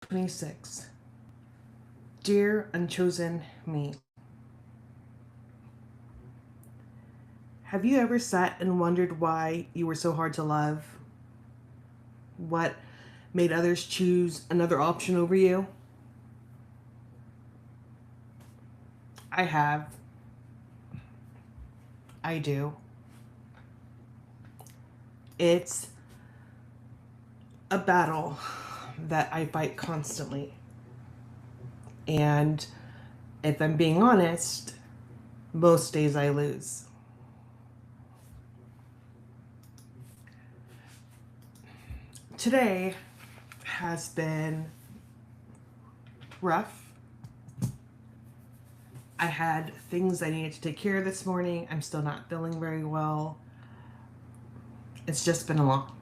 26. Dear Unchosen Me, have you ever sat and wondered why you were so hard to love? What made others choose another option over you? I have. I do. It's a battle that I fight constantly. And if I'm being honest, most days I lose. Today has been rough. I had things I needed to take care of this morning. I'm still not feeling very well. It's just been a lot.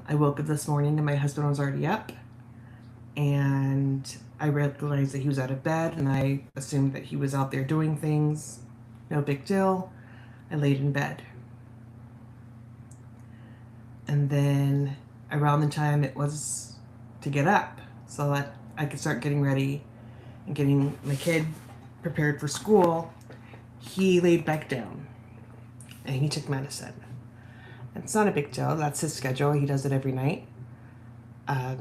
I woke up this morning and my husband was already up, and I realized that he was out of bed, and I assumed that he was out there doing things. No big deal. I laid in bed. And then around the time it was to get up so that I could start getting ready and getting my kid prepared for school, he laid back down and he took medicine. It's not a big deal. That's his schedule. He does it every night. I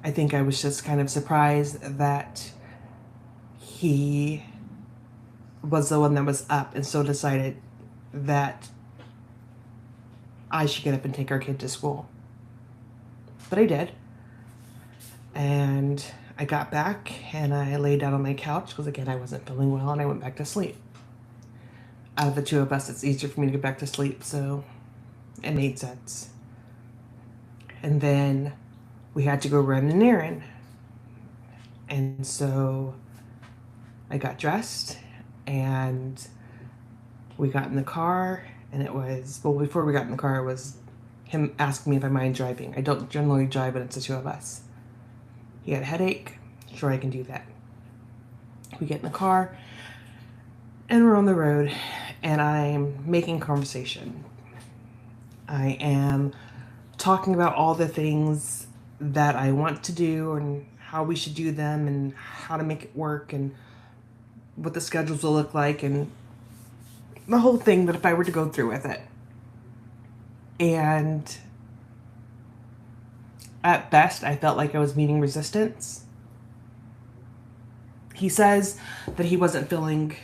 think I was just kind of surprised that he was the one that was up and so decided that I should get up and take our kid to school. But I did. And I got back and I laid down on my couch because, again, I wasn't feeling well, and I went back to sleep. Out of the two of us, it's easier for me to get back to sleep, so it made sense. And then we had to go run an errand. And so I got dressed and we got in the car, and it was, well, before we got in the car, it was him asking me if I mind driving. I don't generally drive when it's the two of us. He had a headache. Sure, I can do that. We get in the car and we're on the road, and I'm making conversation. I am talking about all the things that I want to do and how we should do them and how to make it work and what the schedules will look like and the whole thing, that if I were to go through with it. And at best, I felt like I was meeting resistance. He says that he wasn't feeling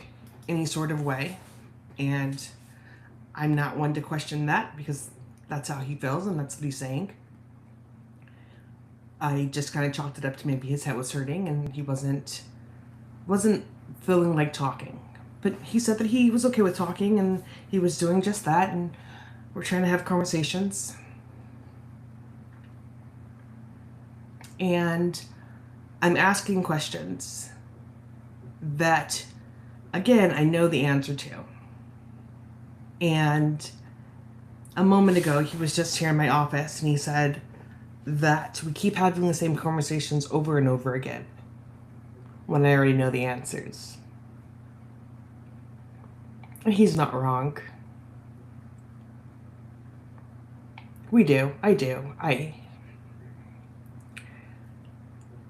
any sort of way, and I'm not one to question that because that's how he feels and that's what he's saying. I just kind of chalked it up to maybe his head was hurting and he wasn't feeling like talking. But he said that he was okay with talking and he was doing just that, and we're trying to have conversations. And I'm asking questions that, again, I know the answer to. And a moment ago, he was just here in my office and he said that we keep having the same conversations over and over again when I already know the answers. And he's not wrong. We do. I do.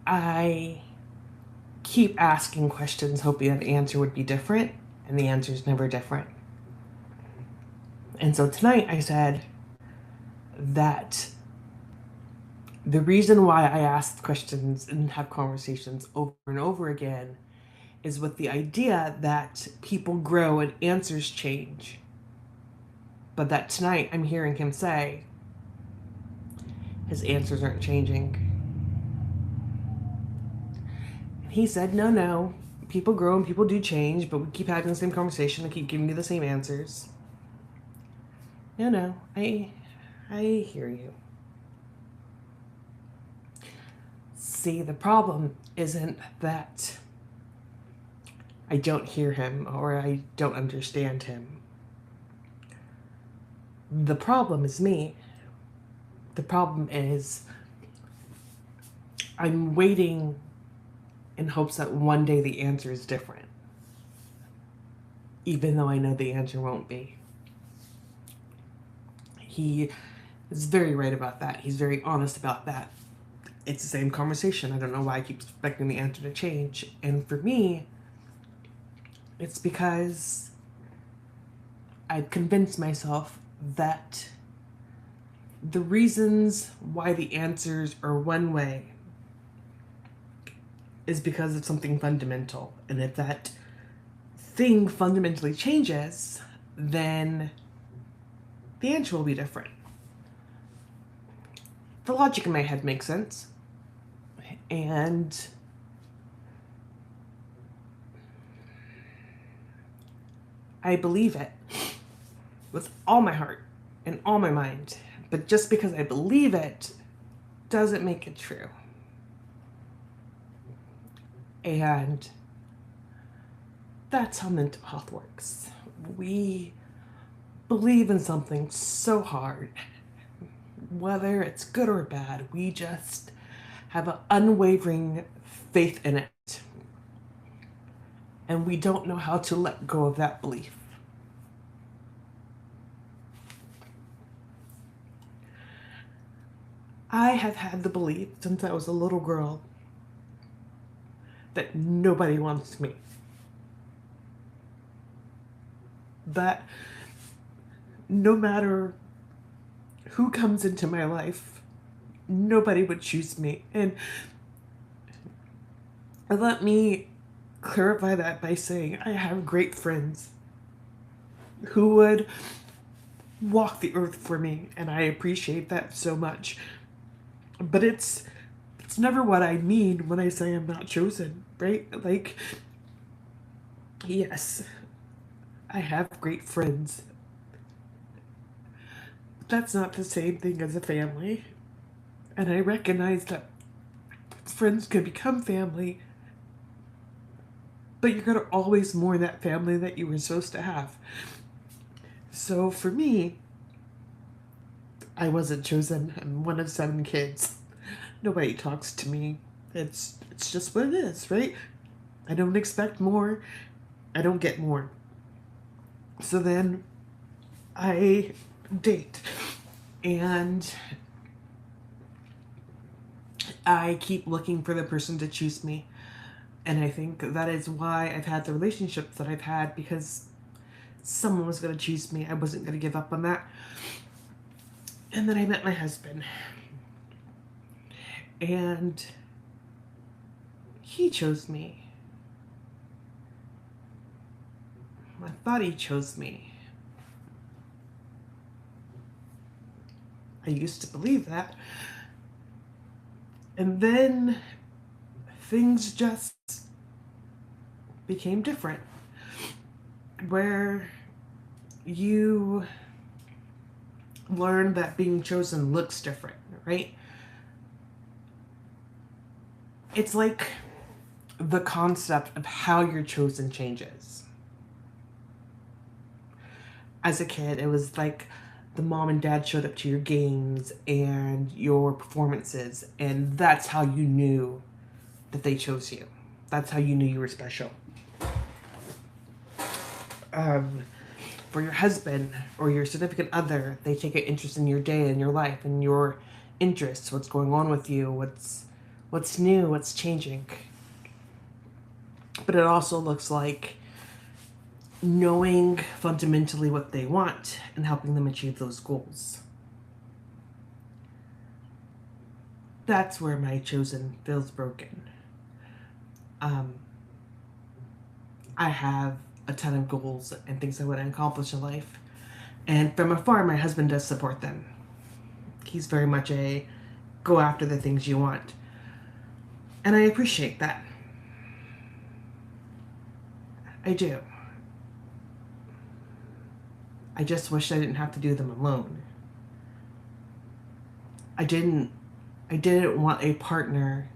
I keep asking questions hoping that the answer would be different, and the answer is never different. And so tonight I said that the reason why I ask questions and have conversations over and over again is with the idea that people grow and answers change. But that tonight I'm hearing him say his answers aren't changing. And he said, no, people grow and people do change, but we keep having the same conversation and keep giving you the same answers. No, I hear you. See, the problem isn't that I don't hear him or I don't understand him. The problem is me. The problem is I'm waiting in hopes that one day the answer is different, even though I know the answer won't be. He is very right about that. He's very honest about that. It's the same conversation. I don't know why I keep expecting the answer to change. And for me, it's because I've convinced myself that the reasons why the answers are one way is because of something fundamental. And if that thing fundamentally changes, then the answer will be different. The logic in my head makes sense. And I believe it with all my heart and all my mind. But just because I believe it doesn't make it true. And that's how mental health works. We believe in something so hard, whether it's good or bad, we just have an unwavering faith in it. And we don't know how to let go of that belief. I have had the belief since I was a little girl that nobody wants me. That no matter who comes into my life, nobody would choose me. And let me clarify that by saying I have great friends who would walk the earth for me, and I appreciate that so much. But it's never what I mean when I say I'm not chosen, right? Like, yes, I have great friends. But that's not the same thing as a family. And I recognize that friends can become family, but you're going to always mourn that family that you were supposed to have. So for me, I wasn't chosen. I'm one of 7 kids. Nobody talks to me. It's just what it is, right? I don't expect more. I don't get more. So then I date. And I keep looking for the person to choose me. And I think that is why I've had the relationships that I've had, because someone was going to choose me. I wasn't going to give up on that. And then I met my husband. And he chose me. I thought he chose me. I used to believe that. And then things just became different. Where you learn that being chosen looks different, right? It's like the concept of how you're chosen changes. As a kid, it was like the mom and dad showed up to your games and your performances, and that's how you knew that they chose you. That's how you knew you were special. For your husband or your significant other, they take an interest in your day and your life and your interests, what's going on with you, what's new, what's changing. But it also looks like knowing fundamentally what they want and helping them achieve those goals. That's where my chosen feels broken. I have a ton of goals and things I want to accomplish in life. And from afar, my husband does support them. He's very much a go after the things you want. And I appreciate that. I do. I just wish I didn't have to do them alone. I didn't want a partner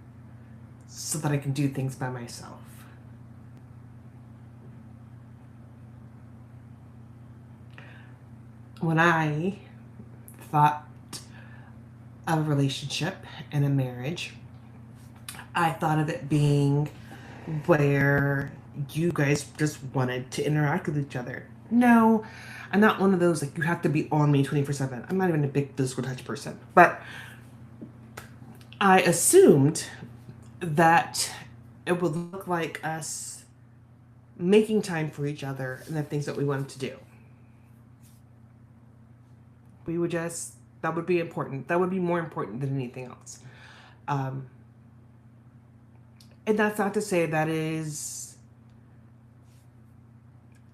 so that I can do things by myself. When I thought of a relationship and a marriage, I thought of it being where you guys just wanted to interact with each other. No, I'm not one of those, like, you have to be on me 24/7. I'm not even a big physical touch person. But I assumed that it would look like us making time for each other and the things that we wanted to do. We would just, that would be important. That would be more important than anything else. And that's not to say that is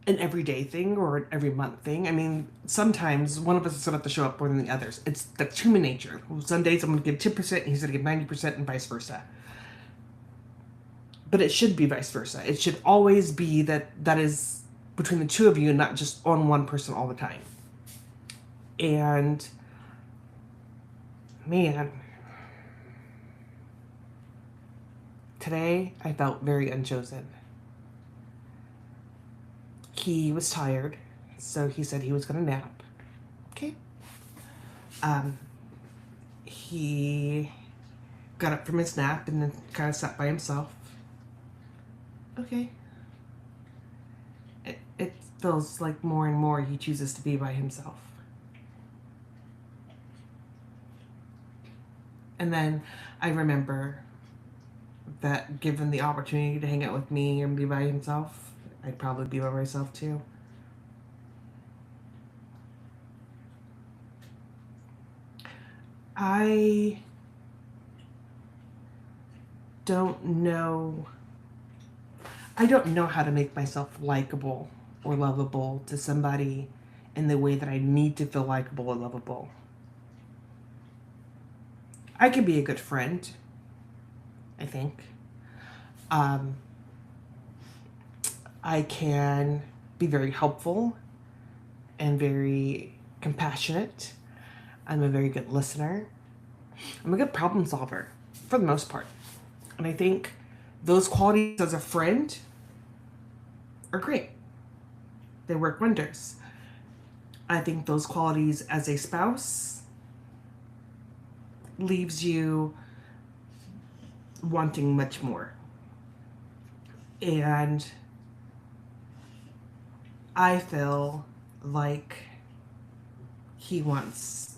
an everyday thing or an every month thing. I mean, sometimes one of us is going to have to show up more than the others. That's human nature. Some days I'm going to give 10% and he's going to give 90% and vice versa. But it should be vice versa. It should always be that is between the two of you and not just on one person all the time. And man, today I felt very unchosen. He was tired, so he said he was going to nap. Okay. He got up from his nap and then kind of sat by himself. Okay. It feels like more and more he chooses to be by himself. And then I remember that given the opportunity to hang out with me and be by himself, I'd probably be by myself too. I don't know. I don't know how to make myself likable or lovable to somebody in the way that I need to feel likable or lovable. I can be a good friend, I think. I can be very helpful and very compassionate. I'm a very good listener. I'm a good problem solver, for the most part. And I think those qualities as a friend are great. They work wonders. I think those qualities as a spouse leaves you wanting much more. And I feel like he wants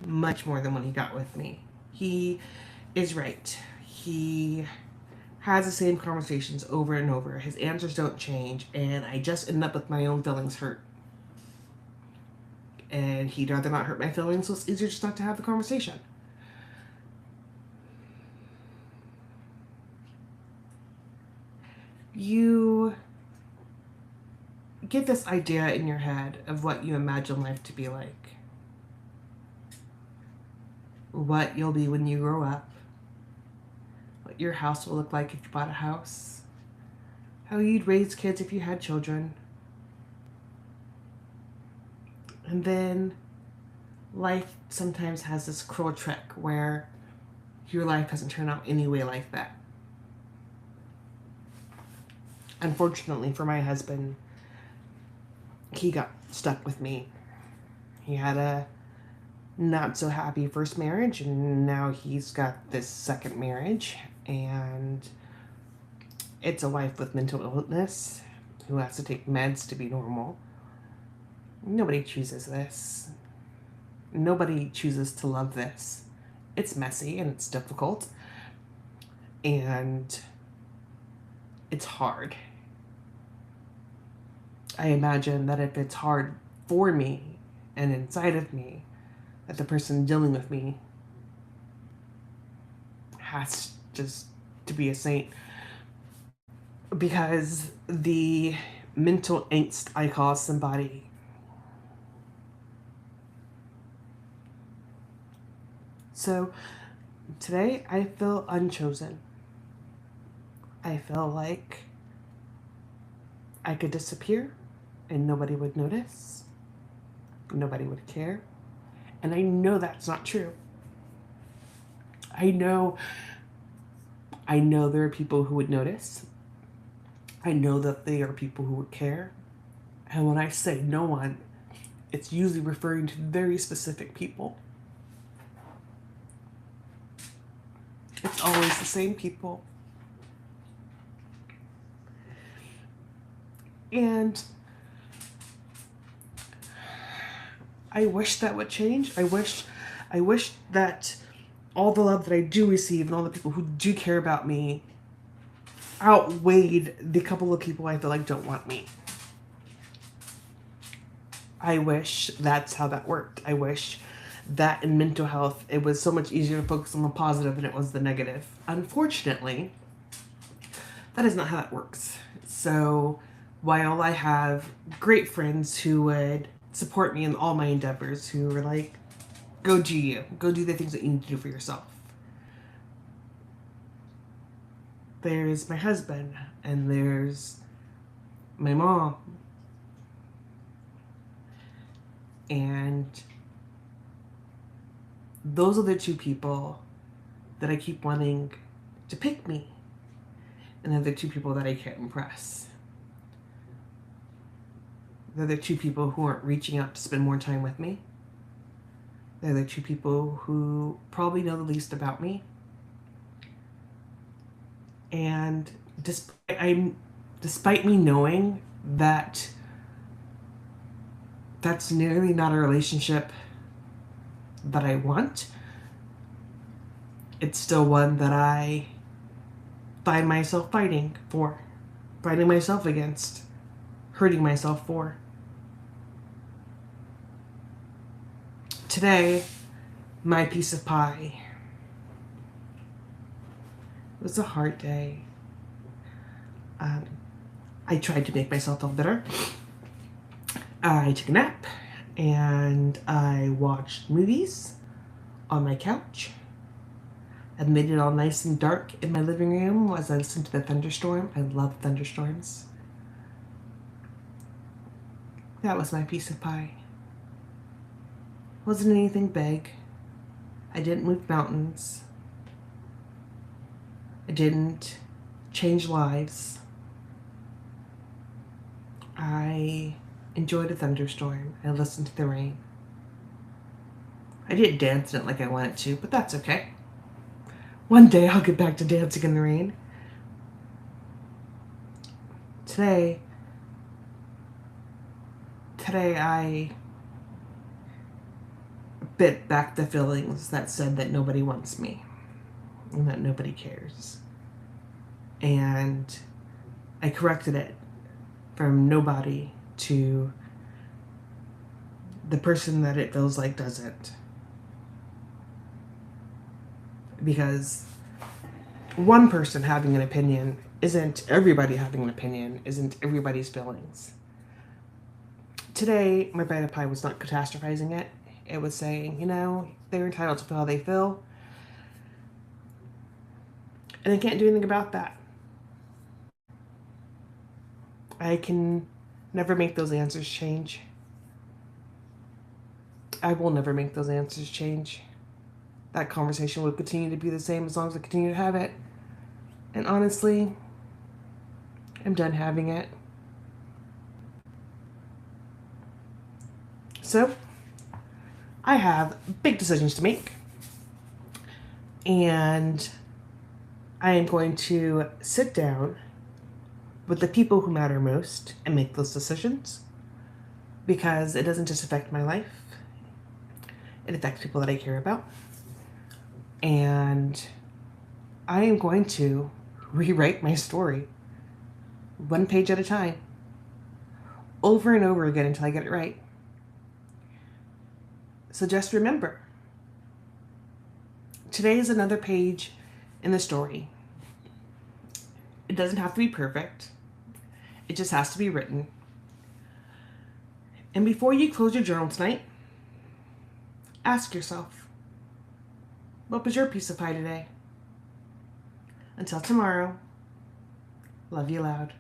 much more than what he got with me. He is right. He has the same conversations over and over. His answers don't change, and I just end up with my own feelings hurt. And he'd rather not hurt my feelings, so it's easier just not to have the conversation. You get this idea in your head of what you imagine life to be like, what you'll be when you grow up, what your house will look like if you bought a house, how you'd raise kids if you had children. And then life sometimes has this cruel trick where your life doesn't turn out any way like that. Unfortunately for my husband, he got stuck with me. He had a not so happy first marriage, and now he's got this second marriage, and it's a wife with mental illness who has to take meds to be normal. Nobody chooses this. Nobody chooses to love this. It's messy and it's difficult, and it's hard. I imagine that if it's hard for me and inside of me, that the person dealing with me has just to be a saint. Because the mental angst I cause somebody So today I feel unchosen. I feel like I could disappear and nobody would notice. Nobody would care. And I know that's not true. I know there are people who would notice. I know that there are people who would care. And when I say no one, it's usually referring to very specific people. It's always the same people. And I wish that would change. I wish that all the love that I do receive and all the people who do care about me outweighed the couple of people I feel like don't want me. I wish that's how that worked. I wish that in mental health, it was so much easier to focus on the positive than it was the negative. Unfortunately, that is not how that works. So while I have great friends who would support me in all my endeavors, who were like, go do you, go do the things that you need to do for yourself. There's my husband, and there's my mom. And those are the two people that I keep wanting to pick me. And they're the two people that I can't impress. They're the two people who aren't reaching out to spend more time with me. They're the two people who probably know the least about me. And despite me knowing that that's nearly not a relationship that I want, it's still one that I find myself fighting myself against, hurting myself for. Today, my piece of pie. It was a hard day. I tried to make myself feel better. I took a nap and I watched movies on my couch. I made it all nice and dark in my living room as I listened to the thunderstorm. I love thunderstorms. That was my piece of pie. Wasn't anything big. I didn't move mountains. I didn't change lives. I enjoyed a thunderstorm. I listened to the rain. I didn't dance in it like I wanted to, but that's okay. One day I'll get back to dancing in the rain. Today I bit back the feelings that said that nobody wants me and that nobody cares. And I corrected it from nobody to the person that it feels like doesn't. Because one person having an opinion isn't everybody having an opinion, isn't everybody's feelings. Today, my bite of pie was not catastrophizing it. It was saying, they're entitled to feel how they feel. And I can't do anything about that. I can never make those answers change. I will never make those answers change. That conversation will continue to be the same as long as I continue to have it. And honestly, I'm done having it. So, I have big decisions to make. And I am going to sit down with the people who matter most and make those decisions. Because it doesn't just affect my life. It affects people that I care about. And I am going to rewrite my story one page at a time, over and over again until I get it right. So just remember, today is another page in the story. It doesn't have to be perfect. It just has to be written. And before you close your journal tonight, ask yourself, what was your piece of pie today? Until tomorrow, love you loud.